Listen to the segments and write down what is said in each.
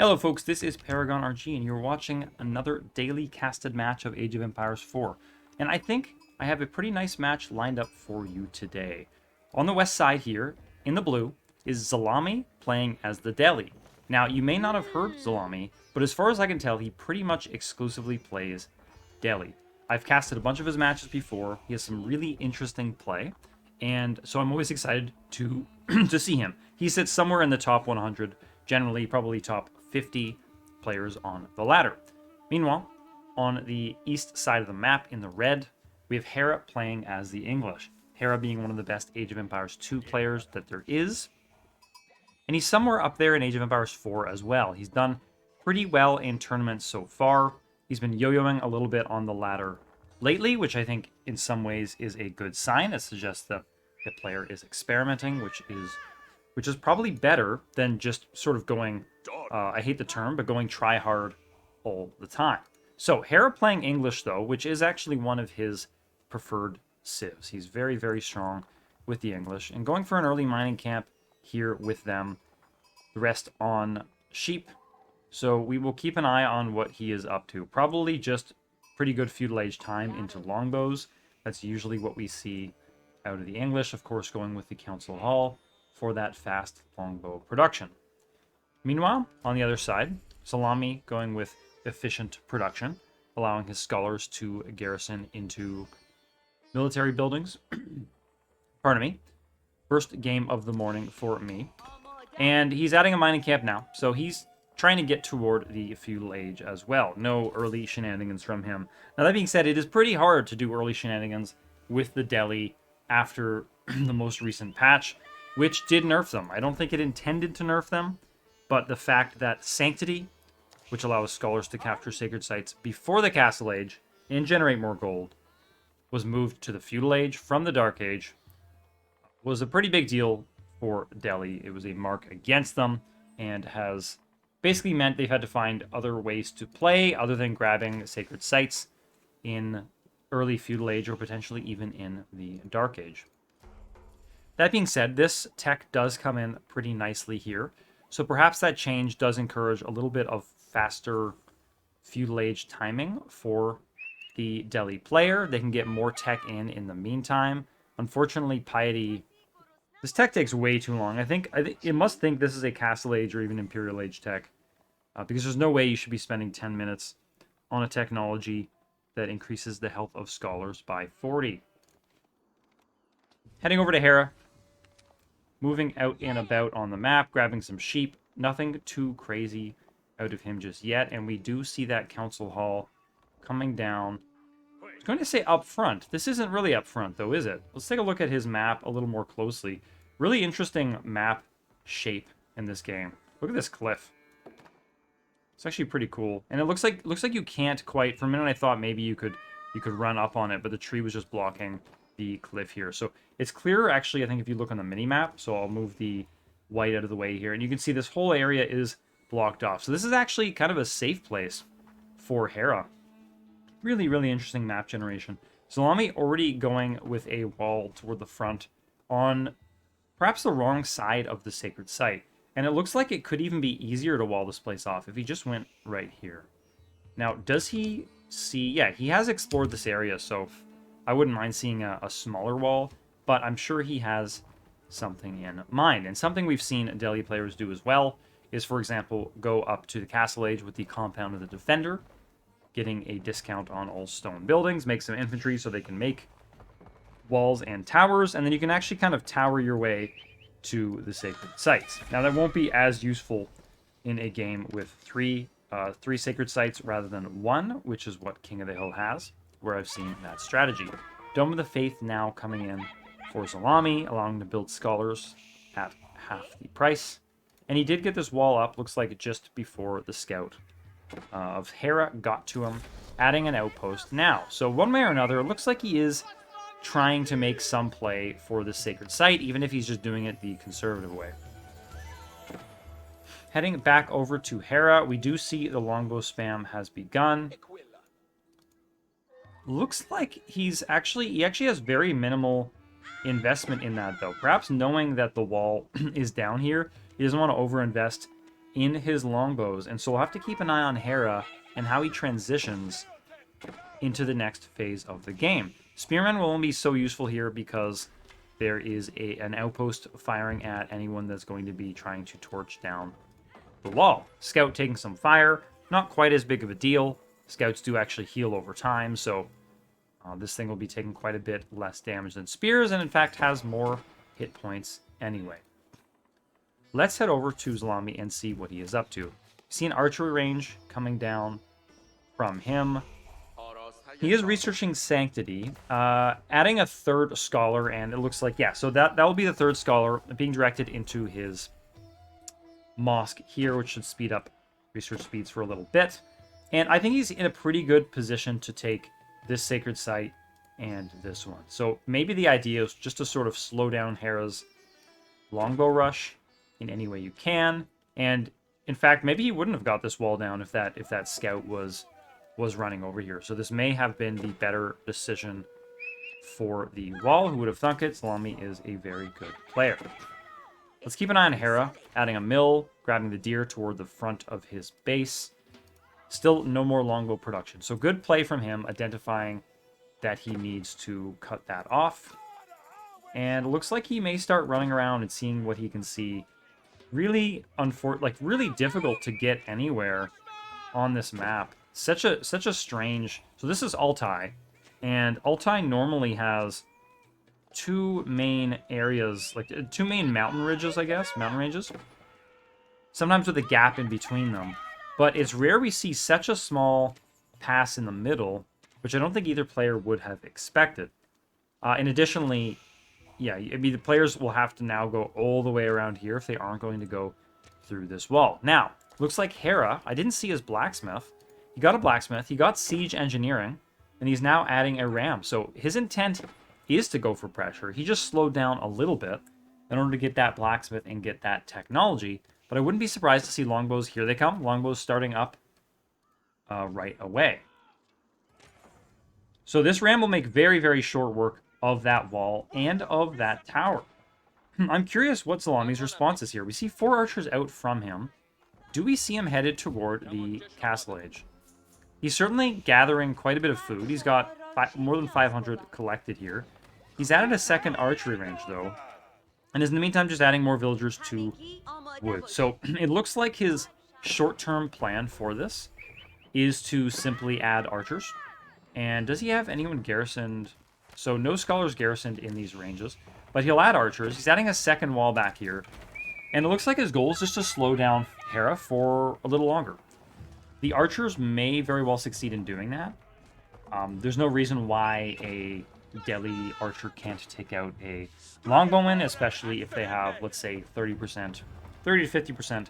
Hello folks, this is Paragon RG and you're watching another daily casted match of Age of Empires 4. And I think I have a pretty nice match lined up for you today. On the west side here, in the blue, is Szalami playing as the Delhi. Now, you may not have heard Szalami, but as far as I can tell, he pretty much exclusively plays Delhi. I've casted a bunch of his matches before. He has some really interesting play, and so I'm always excited to to see him. He sits somewhere in the top 100, generally probably top 50 players on the ladder. Meanwhile, on the east side of the map in the red, we have Hera playing as the English. Hera being one of the best Age of Empires 2 players that there is. And he's somewhere up there in Age of Empires 4 as well. He's done pretty well in tournaments so far. He's been yo-yoing a little bit on the ladder lately, which I think in some ways is a good sign. It suggests that the player is experimenting, which is probably better than just sort of going, I hate the term, but going try hard all the time. So Hera playing English, though, which is actually one of his preferred civs. He's very, very strong with the English. And going for an early mining camp here with them. The rest on sheep. So we will keep an eye on what he is up to. Probably just pretty good feudal age time into longbows. That's usually what we see out of the English. Of course, going with the council hall for that fast longbow production. Meanwhile, on the other side, Szalami going with efficient production, allowing his scholars to garrison into military buildings. Pardon me. First game of the morning for me. And he's adding a mining camp now, so he's trying to get toward the feudal age as well. No early shenanigans from him. Now, that being said, it is pretty hard to do early shenanigans with the Delhi after the most recent patch, which did nerf them. I don't think it intended to nerf them, but the fact that Sanctity, which allows scholars to capture sacred sites before the Castle Age and generate more gold, was moved to the feudal age from the Dark Age, was a pretty big deal for Delhi. It was a mark against them and has basically meant they've had to find other ways to play other than grabbing sacred sites in early feudal age or potentially even in the Dark Age. That being said, this tech does come in pretty nicely here. So perhaps that change does encourage a little bit of faster feudal age timing for the Delhi player. They can get more tech in the meantime. Unfortunately, Piety, this tech takes way too long. I think it must think this is a Castle Age or even Imperial Age tech, because there's no way you should be spending 10 minutes on a technology that increases the health of scholars by 40. Heading over to Hera. Moving out and about on the map, grabbing some sheep. Nothing too crazy out of him just yet. And we do see that council hall coming down. I was going to say up front. This isn't really up front, though, is it? Let's take a look at his map a little more closely. Really interesting map shape in this game. Look at this cliff. It's actually pretty cool. And it looks like you can't quite... For a minute, I thought maybe you could run up on it, but the tree was just blocking the cliff here. So it's clearer, actually, I think, if you look on the mini-map. So I'll move the white out of the way here. And you can see this whole area is blocked off. So this is actually kind of a safe place for Hera. Really, really interesting map generation. Szalami already going with a wall toward the front on perhaps the wrong side of the sacred site. And it looks like it could even be easier to wall this place off if he just went right here. Now, does he see... Yeah, he has explored this area, so I wouldn't mind seeing a smaller wall, but I'm sure he has something in mind. And something we've seen Delhi players do as well is, for example, go up to the Castle Age with the Compound of the Defender, getting a discount on all stone buildings, make some infantry so they can make walls and towers, and then you can actually kind of tower your way to the sacred sites. Now, that won't be as useful in a game with three sacred sites rather than one, which is what King of the Hill has, where I've seen that strategy. Dome of the Faith now coming in for Szalami, allowing him to build scholars at half the price. And he did get this wall up, looks like just before the scout of Hera got to him, adding an outpost now. So one way or another, it looks like he is trying to make some play for the sacred site, even if he's just doing it the conservative way. Heading back over to Hera, we do see the longbow spam has begun. Looks like he actually has very minimal investment in that, though. Perhaps knowing that the wall is down here, he doesn't want to overinvest in his longbows, and so we'll have to keep an eye on Hera and how he transitions into the next phase of the game. Spearmen will only be so useful here because there is an outpost firing at anyone that's going to be trying to torch down the wall. Scout taking some fire, not quite as big of a deal. Scouts do actually heal over time, so this thing will be taking quite a bit less damage than spears, and in fact has more hit points anyway. Let's head over to Szalami and see what he is up to. See an archery range coming down from him. He is researching Sanctity, adding a third scholar, and it looks like, yeah, so that will be the third scholar being directed into his mosque here, which should speed up research speeds for a little bit. And I think he's in a pretty good position to take this sacred site and this one. So maybe the idea is just to sort of slow down Hera's longbow rush in any way you can. And in fact, maybe he wouldn't have got this wall down if that scout was running over here. So this may have been the better decision for the wall. Who would have thunk it? Szalami is a very good player. Let's keep an eye on Hera, adding a mill, grabbing the deer toward the front of his base. Still no more longbow production. So good play from him, identifying that he needs to cut that off. And it looks like he may start running around and seeing what he can see. Really really difficult to get anywhere on this map. Such a strange. So this is Altai, and Altai normally has two main areas, like two main mountain ridges, I guess, mountain ranges. Sometimes with a gap in between them, but it's rare we see such a small pass in the middle, which I don't think either player would have expected. And additionally, yeah, I mean, the players will have to now go all the way around here if they aren't going to go through this wall. Now, looks like Hera, I didn't see his blacksmith. He got a blacksmith, he got siege engineering, and he's now adding a ram. So his intent is to go for pressure. He just slowed down a little bit in order to get that blacksmith and get that technology. But I wouldn't be surprised to see longbows. Here they come. Longbows starting up right away. So this ram will make very, very short work of that wall and of that tower. I'm curious what Szalami's response is here. We see 4 archers out from him. Do we see him headed toward the castle age? He's certainly gathering quite a bit of food. He's got more than 500 collected here. He's added a second archery range, though, and is in the meantime just adding more villagers to wood. So it looks like his short-term plan for this is to simply add archers. And does he have anyone garrisoned? So no scholars garrisoned in these ranges, but he'll add archers. He's adding a second wall back here, and it looks like his goal is just to slow down Hera for a little longer. The archers may very well succeed in doing that. There's no reason why a Delhi archer can't take out a longbowman, especially if they have, let's say, 30 to 50%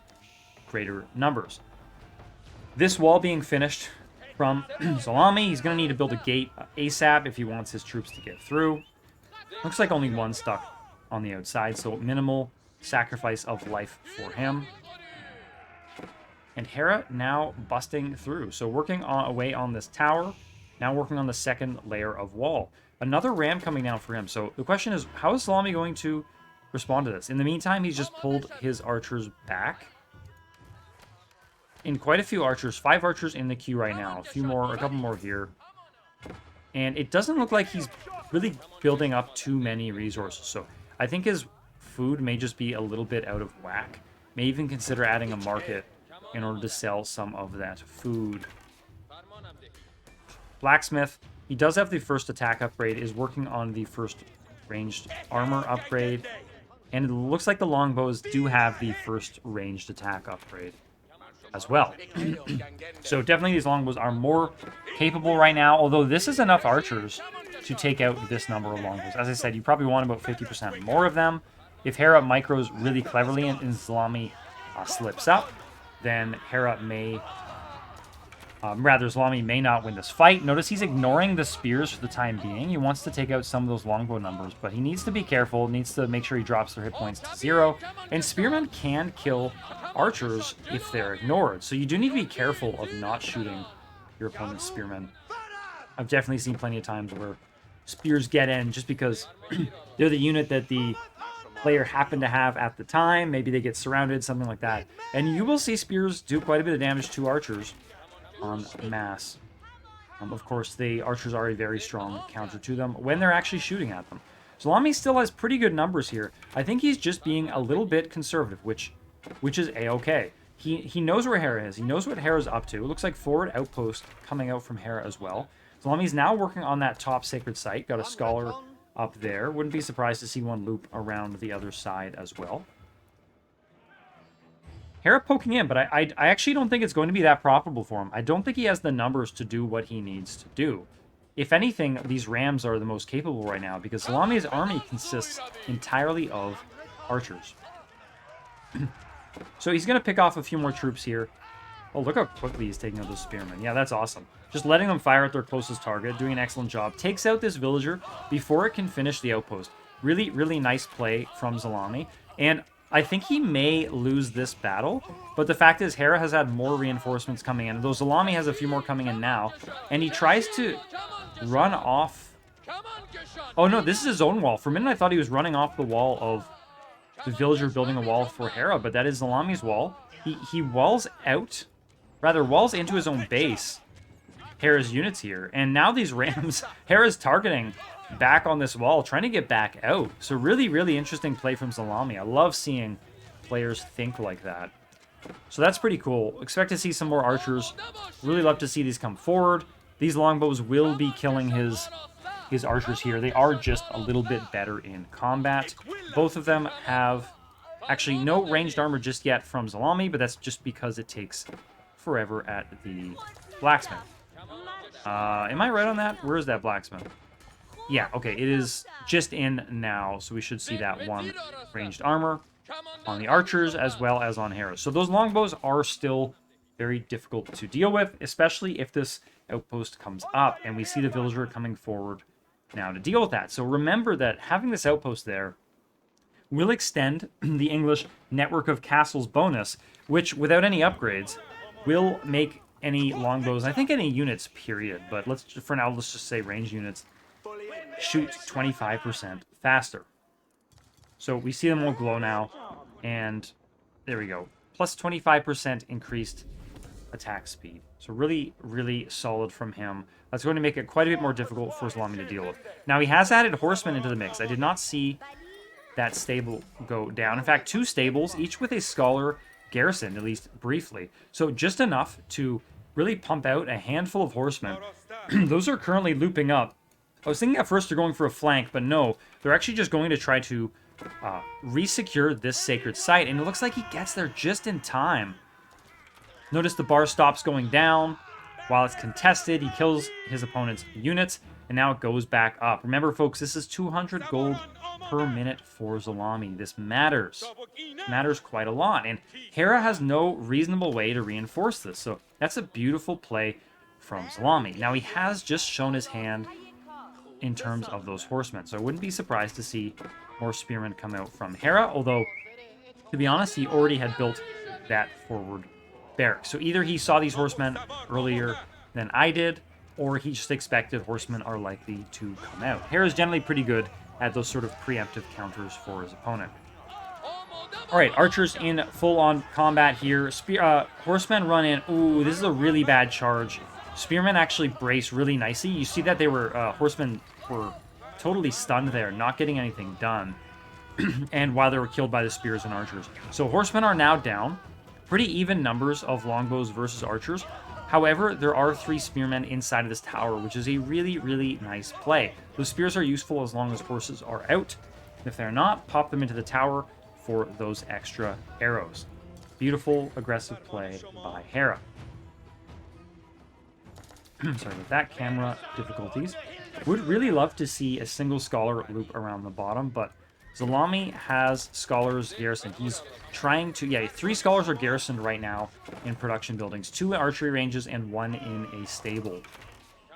greater numbers. This wall being finished from Szalami, he's going to need to build a gate ASAP if he wants his troops to get through. Looks like only one stuck on the outside, so minimal sacrifice of life for him. And Hera now busting through. So working away on this tower, now working on the second layer of wall. Another ram coming down for him. So the question is, how is Szalami going to respond to this? In the meantime, he's just pulled his archers back. In quite a few archers, 5 archers in the queue right now. A couple more here. And it doesn't look like he's really building up too many resources. So I think his food may just be a little bit out of whack. May even consider adding a market in order to sell some of that food. Blacksmith, he does have the first attack upgrade, is working on the first ranged armor upgrade, and it looks like the longbows do have the first ranged attack upgrade as well. So definitely these longbows are more capable right now, although this is enough archers to take out this number of longbows. As I said, you probably want about 50% more of them. If Hera micros really cleverly and Szalami slips up, then Hera may... Szalami may not win this fight. Notice he's ignoring the spears for the time being. He wants to take out some of those longbow numbers, but he needs to be careful, needs to make sure he drops their hit points to 0. And spearmen can kill archers if they're ignored, so you do need to be careful of not shooting your opponent's spearmen. I've definitely seen plenty of times where spears get in just because they're the unit that the player happened to have at the time. Maybe they get surrounded, something like that. And you will see spears do quite a bit of damage to archers on mass. Of course, the archers are a very strong counter to them when they're actually shooting at them. Szalami still has pretty good numbers here. I think he's just being a little bit conservative, which is A-okay. He knows where Hera is. He knows what Hera's up to. It looks like forward outpost coming out from Hera as well. Szalami's now working on that top sacred site. Got a scholar up there. Wouldn't be surprised to see one loop around the other side as well. Hera poking in, but I actually don't think it's going to be that profitable for him. I don't think he has the numbers to do what he needs to do. If anything, these rams are the most capable right now because Szalami's army consists entirely of archers. So he's going to pick off a few more troops here. Oh, look how quickly he's taking out those spearmen. Yeah, that's awesome. Just letting them fire at their closest target, doing an excellent job. Takes out this villager before it can finish the outpost. Really, really nice play from Szalami. And I think he may lose this battle, but the fact is Hera has had more reinforcements coming in, though Szalami has a few more coming in now, and he tries to run off... Oh no, this is his own wall. For a minute I thought he was running off the wall of the villager building a wall for Hera, but that is Szalami's wall. He walls out, rather walls into his own base, Hera's units here, and now these rams, Hera's targeting back on this wall, trying to get back out. So really, really interesting play from Szalami. I love seeing players think like that. So that's pretty cool. Expect to see some more archers. Really love to see these come forward. These longbows will be killing his archers here. They are just a little bit better in combat. Both of them have actually no ranged armor just yet from Szalami, but that's just because it takes forever at the blacksmith. Am I right on that? Where is that blacksmith? Yeah, okay, it is just in now, so we should see that one ranged armor on the archers as well as on Hera. So those longbows are still very difficult to deal with, especially if this outpost comes up and we see the villager coming forward now to deal with that. So remember that having this outpost there will extend the English network of castles bonus, which without any upgrades will make any longbows, I think any units period, but for now let's just say range units, shoot 25% faster. So we see them all glow now, and there we go. Plus 25% increased attack speed. So really, really solid from him. That's going to make it quite a bit more difficult for Szalami to deal with. Now he has added horsemen into the mix. I did not see that stable go down. In fact, 2 stables, each with a scholar garrison, at least briefly. So just enough to really pump out a handful of horsemen. Those are currently looping up. I was thinking at first they're going for a flank, but no. They're actually just going to try to re-secure this sacred site, and it looks like he gets there just in time. Notice the bar stops going down. While it's contested, he kills his opponent's units, and now it goes back up. Remember, folks, this is 200 gold per minute for Szalami. This matters. It matters quite a lot, and Hera has no reasonable way to reinforce this, so that's a beautiful play from Szalami. Now, he has just shown his hand in terms of those horsemen, so I wouldn't be surprised to see more spearmen come out from Hera, although, to be honest, he already had built that forward barrack. So either he saw these horsemen earlier than I did, or he just expected horsemen are likely to come out. Hera's generally pretty good at those sort of preemptive counters for his opponent. Alright, archers in full-on combat here. Horsemen run in. Ooh, this is a really bad charge. Spearmen actually brace really nicely. You see that they were, horsemen were totally stunned there, not getting anything done. And while they were killed by the spears and archers. So horsemen are now down. Pretty even numbers of longbows versus archers. However, there are 3 spearmen inside of this tower, which is a really, really nice play. Those spears are useful as long as horses are out. If they're not, pop them into the tower for those extra arrows. Beautiful, aggressive play by Hera. Sorry about that, camera difficulties. Would really love to see a single scholar loop around the bottom, but Szalami has scholars garrisoned. He's trying to... Yeah, 3 scholars are garrisoned right now in production buildings. 2 archery ranges and 1 in a stable.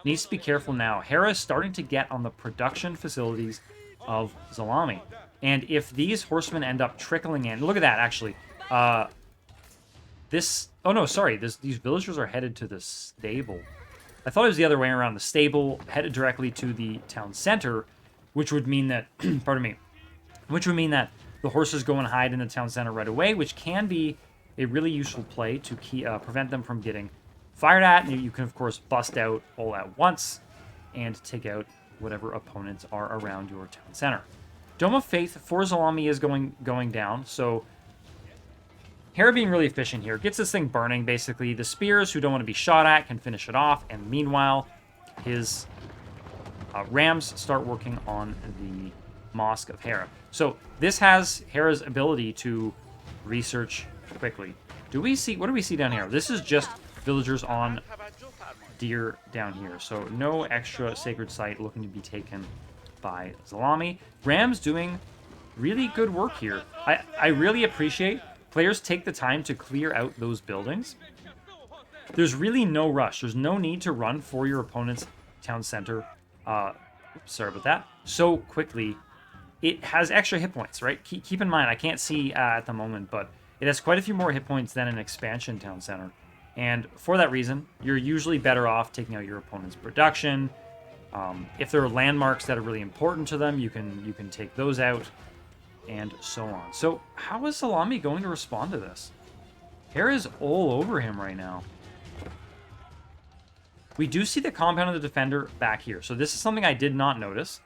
Needs to be careful now. Hera is starting to get on the production facilities of Szalami. And if these horsemen end up trickling in... Look at that, actually. This... Oh, no, sorry. These villagers are headed to the stable. I thought it was the other way around. The stable headed directly to the town center, which would mean that... pardon me. Which would mean that the horses go and hide in the town center right away, which can be a really useful play to prevent them from getting fired at. And you can, of course, bust out all at once and take out whatever opponents are around your town center. Dome of Faith for Szalami is going down, so Hera being really efficient here. Gets this thing burning, basically. The spears, who don't want to be shot at, can finish it off, and meanwhile, his rams start working on the Mosque of Hera. So this has Hera's ability to research quickly. What do we see down here? This is just villagers on deer down here, so no extra sacred site looking to be taken by Szalami. Rams doing really good work here. I really appreciate players take the time to clear out those buildings. There's really no rush. There's no need to run for your opponent's town center. Sorry about that. So quickly. It has extra hit points, right? Keep in mind, I can't see at the moment, but it has quite a few more hit points than an expansion town center. And for that reason, you're usually better off taking out your opponent's production. If there are landmarks that are really important to them, you can take those out, and so on. So how is Szalami going to respond to this? Hera is all over him right now. We do see the compound of the defender back here. So this is something I did not notice.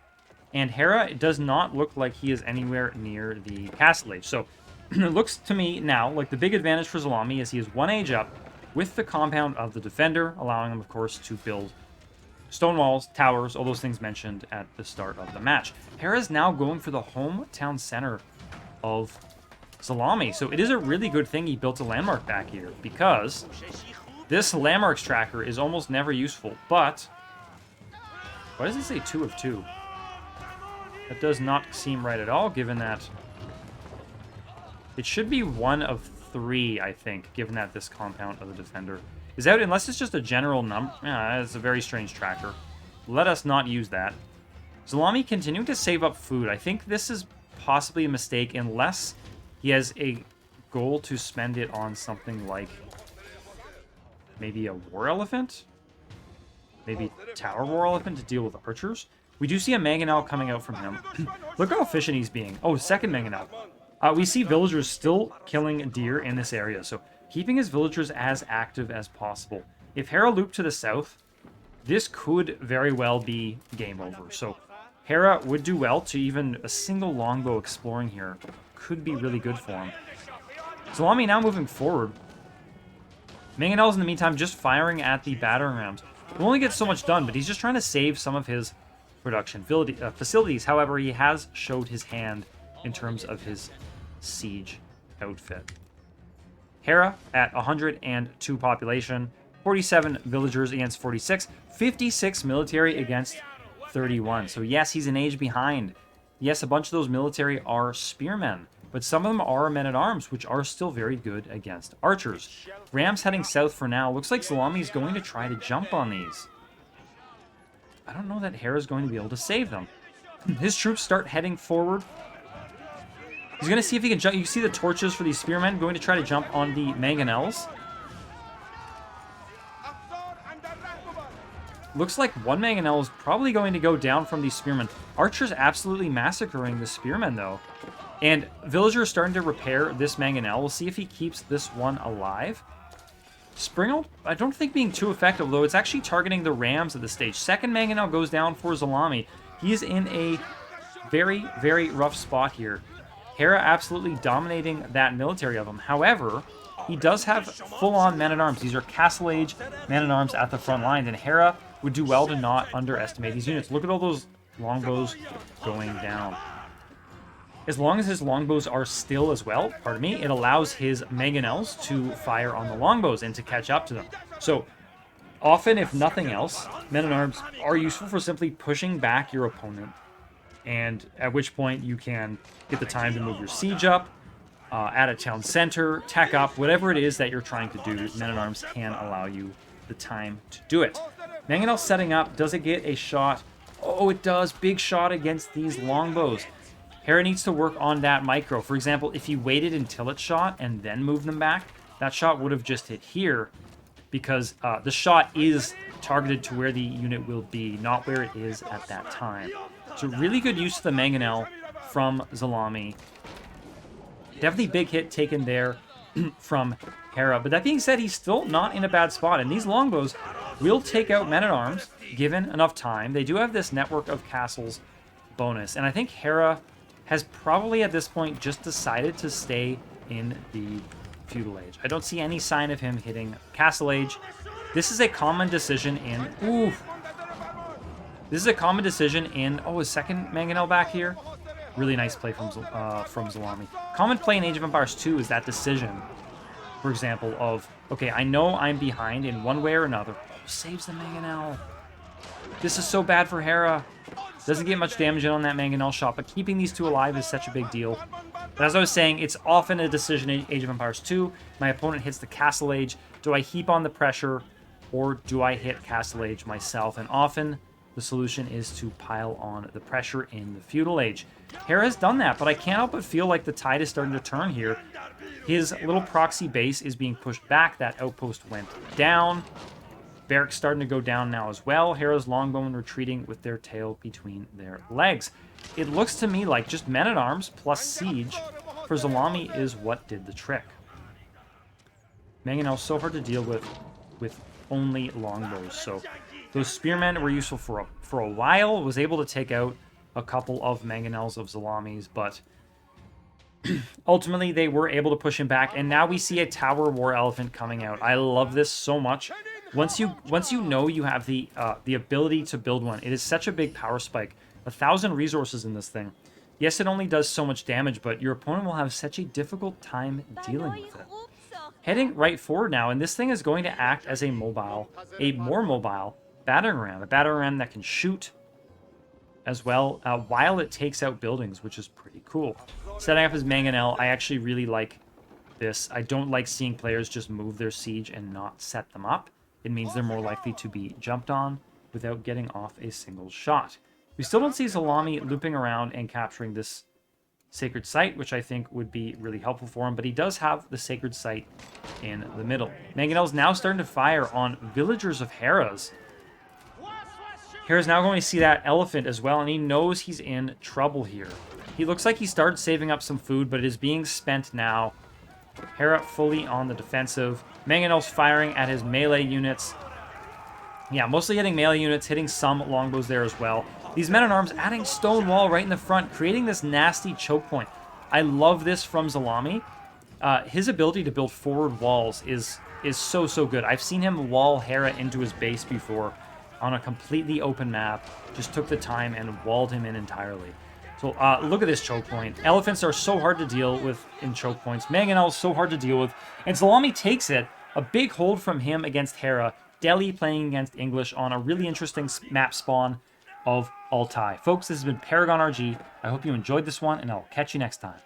And Hera does not look like he is anywhere near the castle age. So it looks to me now like the big advantage for Szalami is he is 1 age up with the compound of the defender, allowing him, of course, to build stone walls, towers, all those things mentioned at the start of the match. Hera is now going for the hometown center of Szalami. So it is a really good thing he built a landmark back here, because this landmarks tracker is almost never useful. But why does it say 2 of 2? That does not seem right at all, given that it should be 1 of 3, I think, given that this compound of the defender is out, unless it's just a general number. Yeah, it's a very strange tracker. Let us not use that. Szalami continuing to save up food. I think this is possibly a mistake, unless he has a goal to spend it on something like maybe a war elephant? Maybe tower war elephant to deal with archers? We do see a mangonel coming out from him. Look how efficient he's being. Oh, second mangonel. We see villagers still killing deer in this area, so keeping his villagers as active as possible. If Hera looped to the south, this could very well be game over. So Hera would do well to even a single longbow exploring here. Could be really good for him. Szalami now moving forward. Mangonel's in the meantime just firing at the battering rams. He'll only get so much done, but he's just trying to save some of his production facilities. However, he has showed his hand in terms of his siege outfit. Hera at 102 population, 47 villagers against 46, 56 military against 31. So yes, he's an age behind. Yes, a bunch of those military are spearmen, but some of them are men-at-arms, which are still very good against archers. Rams heading south for now. Looks like Szalami is going to try to jump on these. I don't know that Hera's going to be able to save them. His troops start heading forward. He's going to see if he can jump. You see the torches for these spearmen going to try to jump on the mangonels. Looks like one mangonel is probably going to go down from these spearmen. Archers absolutely massacring the spearmen, though. And villagers starting to repair this mangonel. We'll see if he keeps this one alive. Springald, I don't think being too effective, though. It's actually targeting the rams at the stage. Second mangonel goes down for Szalami. He's in a very, very rough spot here. Hera absolutely dominating that military of him. However, he does have full-on men-at-arms. These are castle-age men-at-arms at the front lines, and Hera would do well to not underestimate these units. Look at all those longbows going down. As long as his longbows are still as well, pardon me, it allows his mangonels to fire on the longbows and to catch up to them. So, often, if nothing else, men-at-arms are useful for simply pushing back your opponent, and at which point you can get the time to move your siege up, add a town center, tech up, whatever it is that you're trying to do, men-at-arms can allow you the time to do it. Mangonel setting up. Does it get a shot? Oh, it does. Big shot against these longbows. Hera needs to work on that micro. For example, if he waited until it shot and then moved them back, that shot would have just hit here, because the shot is targeted to where the unit will be, not where it is at that time. So really good use of the mangonel from Szalami. Definitely big hit taken there from Hera. But that being said, he's still not in a bad spot. And these longbows will take out men-at-arms, given enough time. They do have this network of castles bonus. And I think Hera has probably at this point just decided to stay in the Feudal Age. I don't see any sign of him hitting Castle Age. This is a common decision in... Ooh. This is a common decision in... Oh, is second Mangonel back here? Really nice play from Szalami. Common play in Age of Empires 2 is that decision, for example, of, okay, I know I'm behind in one way or another. Oh, saves the Mangonel. This is so bad for Hera. Doesn't get much damage in on that Mangonel shot, but keeping these two alive is such a big deal. But as I was saying, it's often a decision in Age of Empires 2. My opponent hits the Castle Age. Do I heap on the pressure, or do I hit Castle Age myself? And often the solution is to pile on the pressure in the Feudal Age. Hera has done that, but I can't help but feel like the tide is starting to turn here. His little proxy base is being pushed back. That outpost went down. Barracks starting to go down now as well. Hera's longbowmen retreating with their tail between their legs. It looks to me like just men-at-arms plus siege for Szalami is what did the trick. Mangonel so hard to deal with only longbows. So those spearmen were useful for a while. Was able to take out a couple of Mangonels of Szalami's, but ultimately they were able to push him back. And now we see a Tower War Elephant coming out. I love this so much. Once you know you have the ability to build one, it is such a big power spike. 1,000 resources in this thing. Yes, it only does so much damage, but your opponent will have such a difficult time dealing with it. Heading right forward now, and this thing is going to act as a more mobile battering ram. A battering ram that can shoot as well while it takes out buildings, which is pretty cool. Setting up his Mangonel, I actually really like this. I don't like seeing players just move their siege and not set them up. It means they're more likely to be jumped on without getting off a single shot. We still don't see Szalami looping around and capturing this sacred site, which I think would be really helpful for him, but he does have the sacred site in the middle. Mangonel's now starting to fire on villagers of Hera's. Hera's now going to see that elephant as well, and he knows he's in trouble here. He looks like he started saving up some food, but it is being spent now. Hera fully on the defensive. Mangonel's firing at his melee units. Yeah, mostly hitting melee units, hitting some longbows there as well. These men-at-arms adding stone wall right in the front, creating this nasty choke point. I love this from Szalami. His ability to build forward walls is so good. I've seen him wall Hera into his base before on a completely open map. Just took the time and walled him in entirely. So look at this choke point. Elephants are so hard to deal with in choke points. Mangonel is so hard to deal with. And Szalami takes it. A big hold from him against Hera. Delhi playing against English on a really interesting map spawn of Altai. Folks, this has been Paragon RG. I hope you enjoyed this one, and I'll catch you next time.